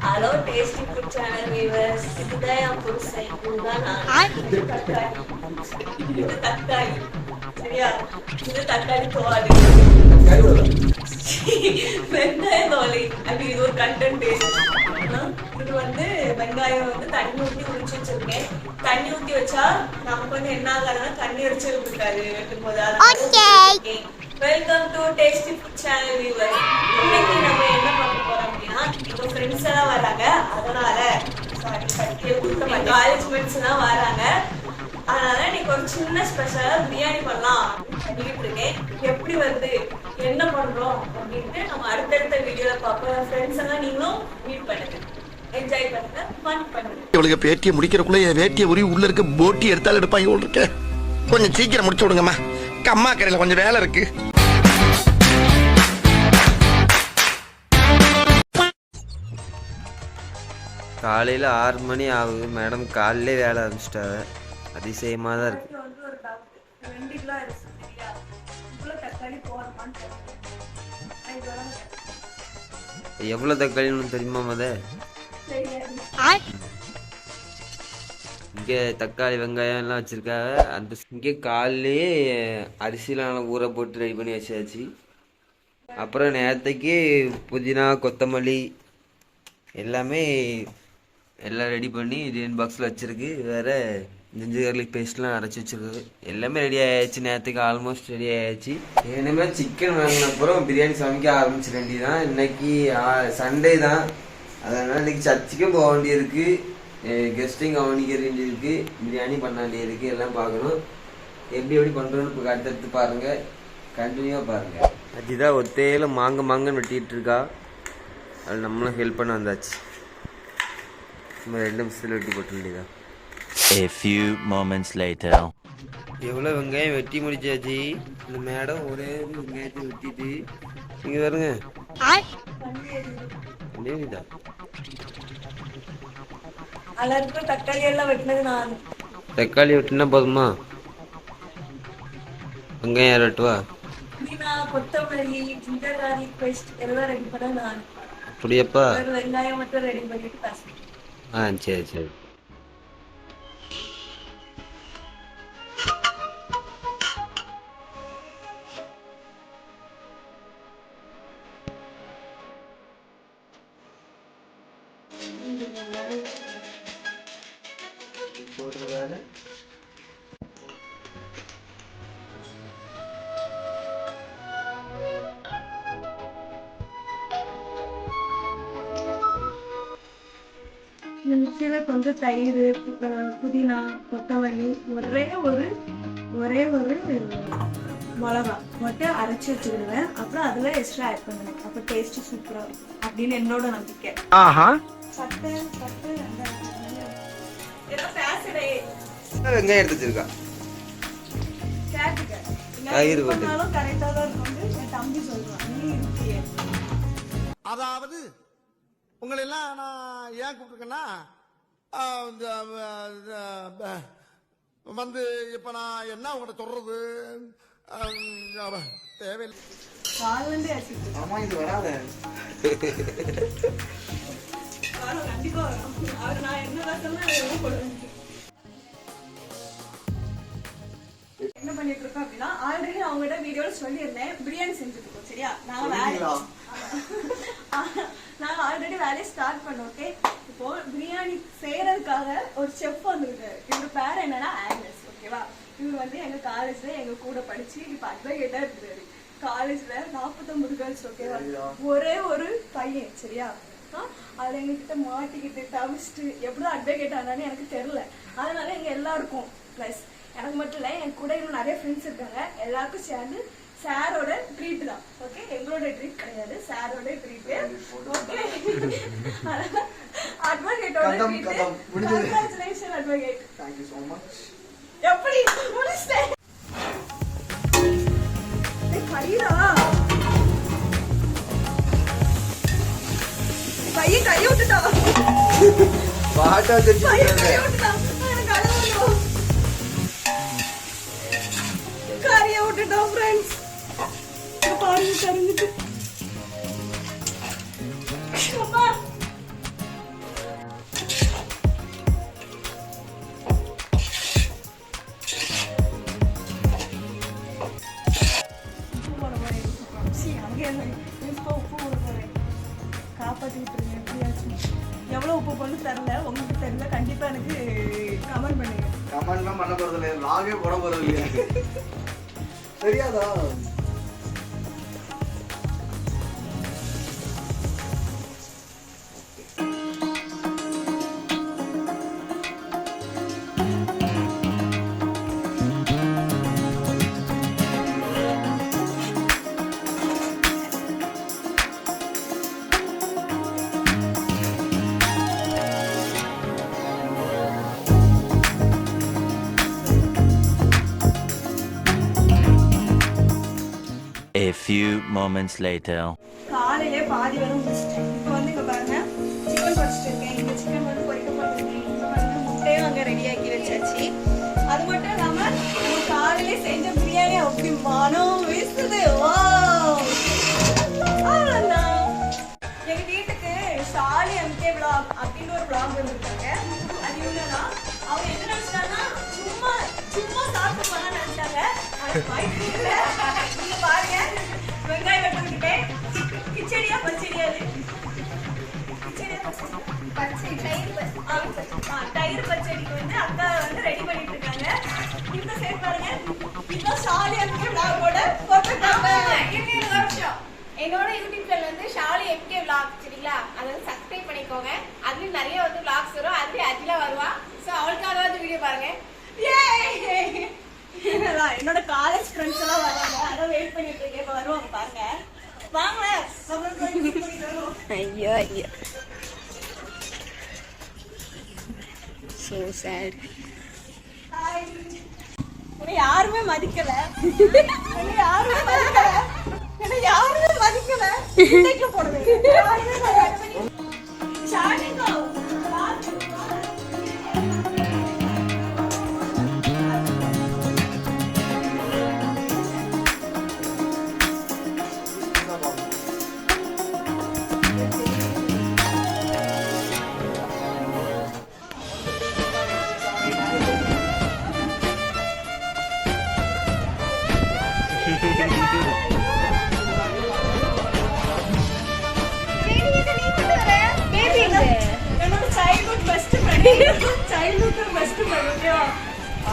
Hello tasty food channel viewers. இதுதான் என் புருஷன். இதுதான் நான். இது தக்காளி. சரியா? இது தக்காளி தோல். வெங்காய தோலை. அது இது ஒரு கண்டென்ட். இது வந்து வெங்காயம் வந்து தண்ணி ஊற்றி உரிச்சு வச்சிருக்கேன். தண்ணி ஊற்றி வச்சா நமக்கு வந்து என்ன ஆகாதுன்னா தண்ணி வச்சிருக்கு இருக்காது வெட்டும் போது. Welcome to tasty food channel viewers. இன்னைக்கு நம்ம என்ன பார்க்க போறோம் அப்படின்னா, இப்போ ஃப்ரெண்ட்ஸ் எல்லாம் வராங்க. அதனால காலேஜ் ஃப்ரெண்ட்ஸ் எல்லாம் வராங்க. அதனால இன்னைக்கு ஒரு சின்ன ஸ்பெஷலா பிரியாணி பண்ணலாம் பண்ணிட்டு இருக்கேன். எப்படி வந்து என்ன பண்றோம் அப்படின்ட்டு நம்ம அடுத்தடுத்த வீடியோல பார்ப்போம். ஃப்ரெண்ட்ஸ் எல்லாம் நீங்களும் மீட் பண்ணுங்க, என்ஜாய் பண்ணுங்க, ஃபன் பண்ணுங்க. இவளுக்கு பேட்டியை முடிக்கிறக்குள்ள வேட்டியை உரி உள்ள இருக்க போட்டி எடுத்தாலும் எடுப்பாங்க போல் இருக்க. கொஞ்சம் சீக்கிரம் முடிச்சு விடுங்கம்மா, அம்மா கடையில் கொஞ்சம் வேலை இருக்கு. காலையில் 6 மணி ஆகுது. மேடம் காலையிலே வேலை ஆரம்பிச்சிட்டாங்க. அதிசயமாக தான் இருக்கு. எவ்வளோ தக்காளின்னு தெரியுமா மத? இங்கே தக்காளி வெங்காயம் எல்லாம் வச்சுருக்காங்க. அந்த இங்கே காலையிலேயே அரிசிலாம் ஊற போட்டு ரெடி பண்ணி வச்சாச்சு. அப்புறம் நேரத்தைக்கு புதினா கொத்தமல்லி எல்லாமே எல்லாம் ரெடி பண்ணி டிஎன் பாக்ஸில் வச்சுருக்கு. வேறு ஜிஞ்சர் கார்லிக் பேஸ்ட்லாம் அரைச்சி வச்சுருக்கு. எல்லாமே ரெடி ஆகிடுச்சு. நேரத்துக்கு ஆல்மோஸ்ட் ரெடி ஆகிடுச்சு. இனிமேல் சிக்கன் வாங்கின அப்புறம் பிரியாணி சமைக்க ஆரம்பிச்சிட வேண்டியதான். இன்னைக்கு சண்டே தான், அதனால் இன்னைக்கு சர்ச்சுக்கும் போக வேண்டியிருக்கு, கெஸ்டிங் கவனிக்க வேண்டியிருக்கு, பிரியாணி பண்ண வேண்டியிருக்கு. எல்லாம் பார்க்கணும். எப்படி பண்ணுறோன்னு இப்போ அடுத்தடுத்து பாருங்கள், கண்டினியூவாக பாருங்கள். அதுதான் ஒத்தையில் மாங்கன்னு வெட்டிகிட்டு இருக்கா. அது நம்மளும் ஹெல்ப் பண்ண வந்தாச்சு. நம்ம 2 நிமிஷத்தில் வெட்டி போட்ட வேண்டியதான். A few moments later. எவ்வளோ வெங்காயம் வெட்டி முடிச்சாச்சு. இந்த மேடம் ஒரே வெங்காயத்தை வெட்டிட்டு இங்கே வருங்க. தக்காளி எல்லாம் வெட்டினது நான். தக்காளி வெட்டினா போதுமா? வெங்காயம் யார் வெட்டுவா? கொத்தமல்லி ஜிஞ்சர் கார்லிக் பேஸ்ட் எல்லாம் ரெடி பண்ண நான். அப்படியாப்பா? வெங்காயம் மட்டும் ரெடி பண்ணிட்டு பேசுறேன். சரி. மிக்சியில கொஞ்சம் தயிர், புதினா, கொத்தமல்லி, ஒரே ஒரு மிளகா மட்டும் அரைச்சி வச்சுக்கிடுவேன். அப்புறம் அதுல எக்ஸ்ட்ரா ஆட் பண்ணுவேன். அப்ப டேஸ்ட் சூப்பரா அப்படின்னு என்னோட நம்பிக்கை. வெங்காயம் எடுத்து வச்சிருக்கா. தயிர் கரெக்டா தான் இருக்கும். என் தம்பி சொல்லுவான், நீ இருக்கியே. அதாவது உங்களை எல்லாம் நான் ஏன் கூப்பிட்டுருக்கேன்னா, வந்து இப்ப நான் என்ன உங்கள்கிட்ட சொல்றது தேவையில்லை. ஆமா, இது வராத. கண்டிப்பா வரும். அவர் நான் என்ன பண்ணிட்டு இருக்கோம் அப்படின்னா, ஆல்ரெடி அவங்ககிட்ட வீடியோல சொல்லியிருந்தேன் பிரியாணி செஞ்சுட்டு இருக்கோம். சரியா? நாங்க ஆல்ரெடி வேலையை ஸ்டார்ட் பண்ணோம். ஓகே, இப்போ பிரியாணி செய்யறதுக்காக ஒரு செஃப் வந்துருக்காரு. இவரு பேர் என்னன்னா ஆக்னஸ். ஓகேவா? இவர் வந்து எங்க காலேஜ்ல எங்க கூட படிச்சு இப்ப அட்வொகேட்டா இருக்காரு. காலேஜ்ல 49 கேர்ள்ஸ். ஓகேவா? ஒரே ஒரு பையன். சரியா? அதுல எங்ககிட்ட மாட்டிக்கிட்டு தவிச்சிட்டு எப்படி அட்வொகேட் ஆனான்னு எனக்கு தெரியல. அதனால எங்க எல்லாருக்கும் பிளஸ் எனக்கு மட்டும் இல்ல, என் கூட இன்னும் நிறைய ஃப்ரெண்ட்ஸ் இருக்காங்க. எல்லாருக்கும் சேர்ந்து சாரோட ட்ரீட் தான். ஓகே, எங்களோட ட்ரீட் கிடையாது, சாரோட ட்ரீட். ஓகே, அட்வொகேட்டோட treat. Congratulation advocate. Thank you so much. எப்படி முடிச்சிட்டேன்? கையா கையை விட்டுட்டா. பாட்டா தெரிஞ்சு காரியா விட்டுட்டோம் ஃப்ரெண்ட்ஸ். பாருங்க தெரிஞ்சுட்டு. அம்மா காப்பாத்திட்டு இருக்கேன் எப்படியாச்சும். எவ்வளவு உப்பு போட்டு தெரியல, உங்களுக்கு தெரியல, கண்டிப்பா எனக்கு கமெண்ட் பண்ணுங்க. கமெண்ட்லாம் பண்ண போறது இல்லையா, லாகே போட போறது இல்லையா? தெரியாதா? A few moments later. காலையிலே பாதி வரை முடிச்சிட்டேன். இப்போ வந்து இங்க பாருங்க சிக்கன் பொரிச்சிட்டு இருக்கேன். இங்க சிக்கன் வந்து பொரிக்க போட்டுருக்கேன். இங்க வந்து முட்டையும் அங்கே ரெடியாக்கி வச்சாச்சு. அது மட்டும் இல்லாம நம்ம காலையிலே செஞ்ச பிரியாணி அப்படி மனம் வீசுது. அவ்வளோதான். எங்க வீட்டுக்கு ஷாலி எம்கே விளாக் அப்படின்னு ஒரு விளாக் வந்துருக்காங்க. அது இவ்வளோதான். அவங்க என்ன நினைச்சாங்கன்னா சும்மா சும்மா சாப்பிட்டு பண்ண நினைச்சாங்க. அது வாய்ப்பு இல்லை. நீங்க பாருங்க வெங்காயம் வெட்டிக்கிட்டேன். கிச்சடியா பச்சடியா அது? கிச்சடியா தயிர் பச்சடிக்கு வந்து அக்கா வந்து ரெடி பண்ணிட்டு இருக்காங்க. இந்த சைடு பாருங்க இதுதான் ஷாலி எம்கே விளாகோட போட்டுட்டாங்க. இன்னொரு வருஷம் என்னோட யூடியூப் சேனல் வந்து ஷாலி எம்கே விளாக் சரிங்களா, அதை வந்து சப்ஸ்கிரைப் பண்ணிக்கோங்க. அதுலயும் நிறைய வந்து விளாக்ஸ் வரும். அதுலயும் அஜிலா வருவா. ஸோ அவளுக்காக வந்து வீடியோ பாருங்க. என்னோட காலேஜ் ஃப்ரெண்ட்ஸ் எல்லாம் வராங்க, அதான் வெயிட் பண்ணிட்டு இருக்கேன். இப்ப வருவாங்க பாருங்க. வாங்க ஐயோ ஐயோ சோ சேட். உன்னை யாருமே மதிக்கல, உன்னை யாருமே மதிக்கல, என்னை யாருமே மதிக்கல. இன்னைக்கு போடுவேன் யாருமே மதிக்கல. ஷாலிங்கோ என்னோட childhood best friend, childhood best friend. ஓகேவா?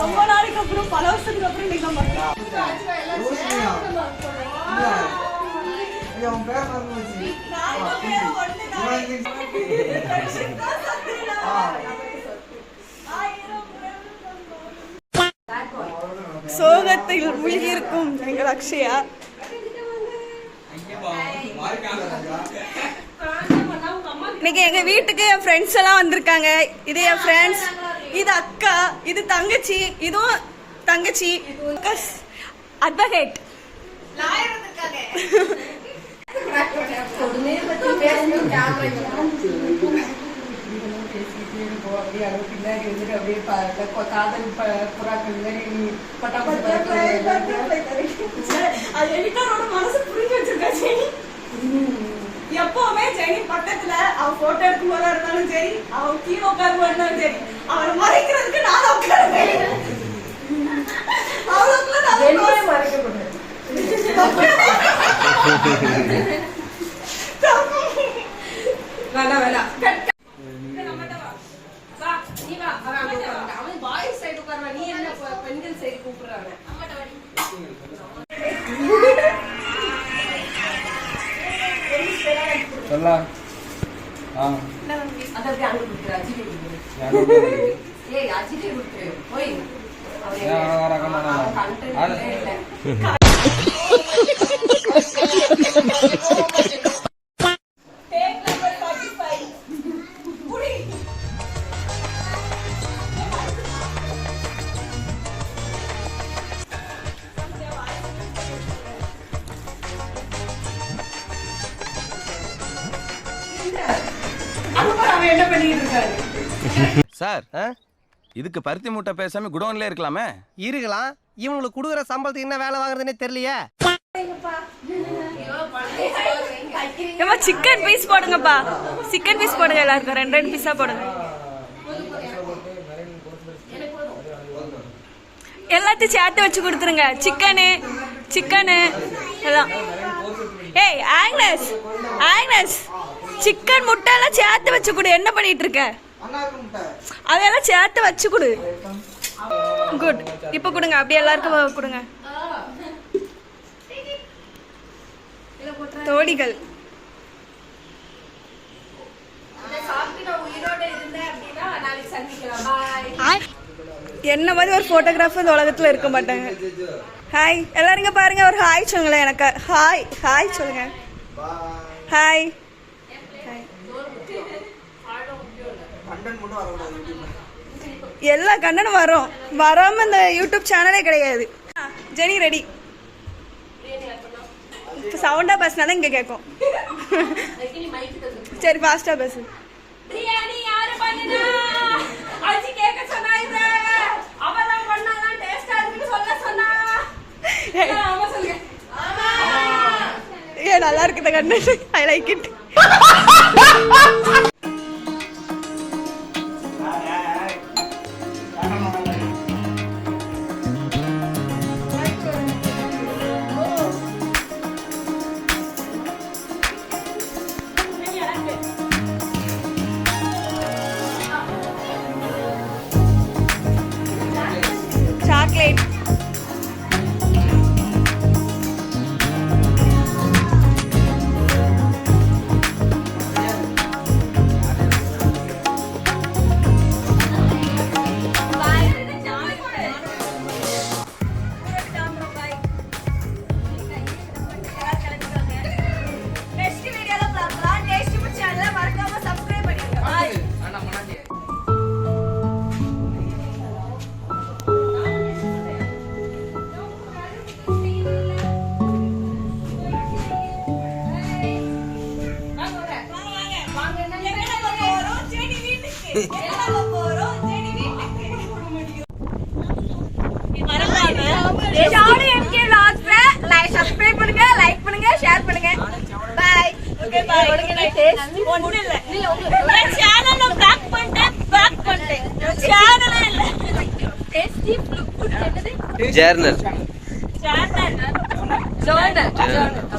ரொம்ப நாளைக்கு அப்புறம், பல வருஷத்துக்கு அப்புறம் நீங்க மட்டும். ஐயா உன் பேர் மறந்து போச்சு. சோகத்தில் மூழ்கியிருக்கும் எங்கள் அக்ஷயா. இன்னைக்கு எங்க வீட்டுக்கு என் ஃப்ரெண்ட்ஸ் எல்லாம் வந்திருக்காங்க. இது என் ஃப்ரெண்ட்ஸ், இது அக்கா, இது தங்கச்சி, இதுவும் தங்கச்சி, அட்வொகேட். அது எடிட்டரோட மனசு புரிஞ்சு வச்சிருக்காச்சு. எப்பவுமே ஜெனி பக்கத்துல அவ போட்டோ எடுக்கும் போதா இருந்தாலும் சரி, அவ கீழே உட்காரும் இருந்தாலும் சரி, அவளை மறைக்கிறதுக்கு நான் உட்காருவேன். அவ்வளவுக்குள்ள நான் மறைக்க சொல்லலாம். என்ன பண்ணிட்டு இருக்காரு சார்? இதுக்கு பருத்தி மூட்டை பேசாம குடோன்ல இருக்கலாமே. இருக்கலாம். இவங்களுக்கு கொடுக்குற சம்பளத்துக்கு என்ன வேலை வாங்குறதுன்னே தெரியலையே. சிக்கன் பீஸ் போடுங்கப்பா, சிக்கன் பீஸ் போடுங்க, எல்லாருக்கும் ரெண்டு ரெண்டு பீஸா போடுங்க. எல்லாத்தையும் சேர்த்து வச்சு கொடுத்துருங்க. சிக்கனு சிக்கனு எல்லாம். ஏய் ஆக்னஸ், ஆக்னஸ் சிக்கன் முட்டை எல்லாம் சேர்த்து வச்சு கொடு. என்ன பண்ணிட்டு இருக்க? அண்ணாக்கு முட்டை. அதெல்லாம் சேர்த்து வச்சு கொடு. குட். இப்போ கொடுங்க, அப்படியே எல்லாருக்கும் கொடுங்க. தோடிகள் என்ன மாதிரி ஒரு போட்டோகிராஃபர் இந்த உலகத்துல இருக்க மாட்டாங்க. ஹாய் எல்லாரும் இங்க பாருங்க, ஒரு ஹாய் சொல்லுங்களேன் எனக்கு. ஹாய் ஹாய் சொல்லுங்க. ஹாய். கண்டென்ட் மட்டும் வரக்கூடாது யூடியூப்ல. எல்லா கண்டனும் வரும், வராம இந்த யூடியூப் சேனலே கிடையாது. Jenny ready. சவுண்டா பேசினாதான் இங்க கேட்கும். சரி ஃபாஸ்டா பேசு. பிரியாணி யாரு பண்ணுனா? அஜி கேக்க சொன்னா இத. அவதான் பண்ணானா டேஸ்டா இருக்குன்னு சொல்ல சொன்னா. ஆமா சொல்லுங்க. ஆமா. ஏ நல்லா இருக்கு இந்த content. I like it. Chocolate. Next வீடியோல பார்க்கலாம். டேஸ்டி ஃபுட் சேனலை மறக்காம சப்ஸ்கிரைப் பண்ணிடுங்க. பாய். ஷாலி எம்கே vlogsல சப்ஸ்கிரைப் பண்ணுங்க, லைக் பண்ணுங்க, ஷேர் பண்ணுங்க. பை. Okay bye. ஒண்ணு இல்ல. நான் சேனலை பேக் பண்ணிட்டேன். சேனலே இல்ல. டேஸ்டி ஃபுட் என்னது? ஜர்னல்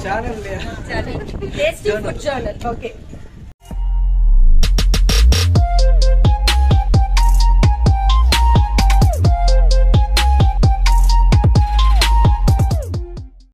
சேனல் இல்லையா? Tasty food journal. ஓகே.